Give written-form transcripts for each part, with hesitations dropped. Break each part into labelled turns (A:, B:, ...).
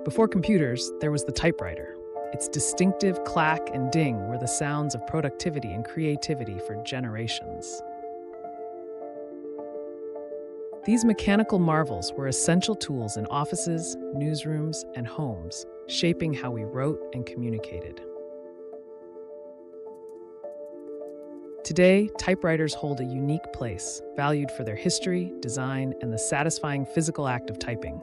A: Before computers, there was the typewriter. Its distinctive clack and ding were the sounds of productivity and creativity for generations. These mechanical marvels were essential tools in offices, newsrooms, and homes, shaping how we wrote and communicated. Today, typewriters hold a unique place, valued for their history, design, and the satisfying physical act of typing.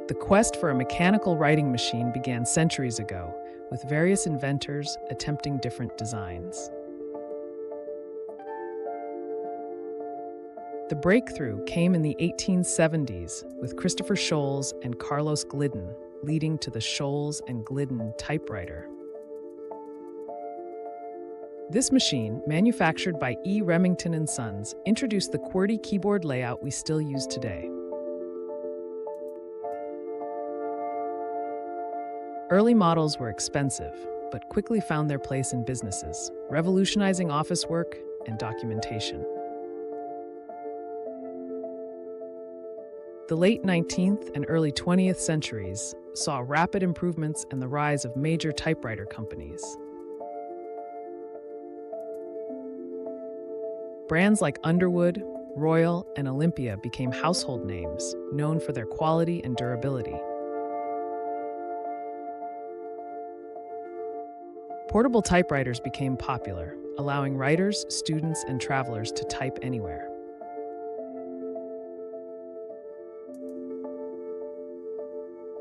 A: The quest for a mechanical writing machine began centuries ago, with various inventors attempting different designs. The breakthrough came in the 1870s with Christopher Sholes and Carlos Glidden, leading to the Sholes and Glidden typewriter. This machine, manufactured by E. Remington & Sons, introduced the QWERTY keyboard layout we still use today. Early models were expensive, but quickly found their place in businesses, revolutionizing office work and documentation. The late 19th and early 20th centuries saw rapid improvements and the rise of major typewriter companies. Brands like Underwood, Royal, and Olympia became household names, known for their quality and durability. Portable typewriters became popular, allowing writers, students, and travelers to type anywhere.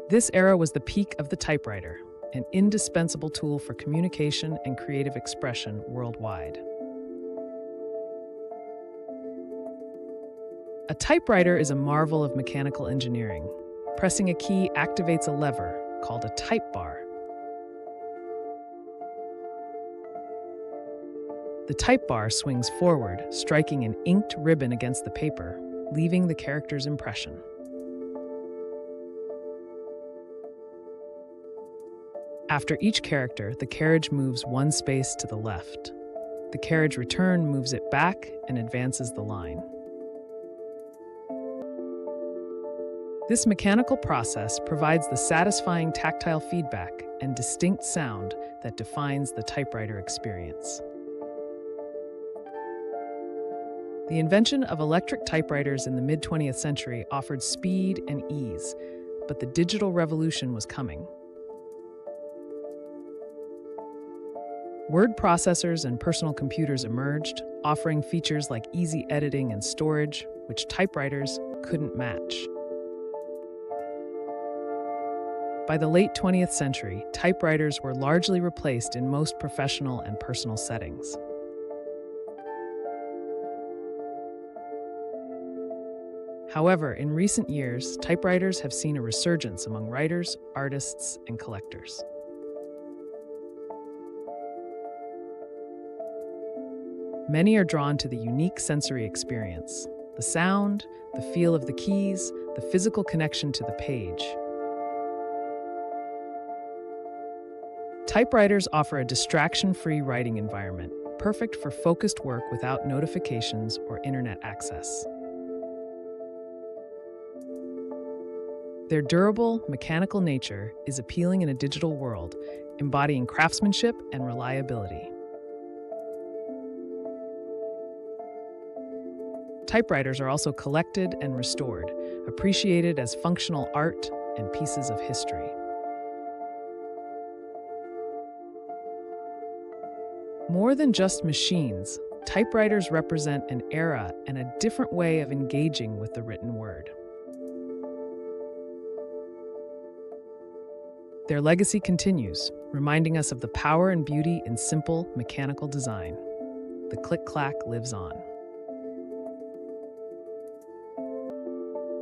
A: This era was the peak of the typewriter, an indispensable tool for communication and creative expression worldwide. A typewriter is a marvel of mechanical engineering. Pressing a key activates a lever, called a type bar. The type bar swings forward, striking an inked ribbon against the paper, leaving the character's impression. After each character, the carriage moves one space to the left. The carriage return moves it back and advances the line. This mechanical process provides the satisfying tactile feedback and distinct sound that defines the typewriter experience. The invention of electric typewriters in the mid-20th century offered speed and ease, but the digital revolution was coming. Word processors and personal computers emerged, offering features like easy editing and storage, which typewriters couldn't match. By the late 20th century, typewriters were largely replaced in most professional and personal settings. However, in recent years, typewriters have seen a resurgence among writers, artists, and collectors. Many are drawn to the unique sensory experience, the sound, the feel of the keys, the physical connection to the page. Typewriters offer a distraction-free writing environment, perfect for focused work without notifications or internet access. Their durable, mechanical nature is appealing in a digital world, embodying craftsmanship and reliability. Typewriters are also collected and restored, appreciated as functional art and pieces of history. More than just machines, typewriters represent an era and a different way of engaging with the written word. Their legacy continues, reminding us of the power and beauty in simple, mechanical design. The click-clack lives on.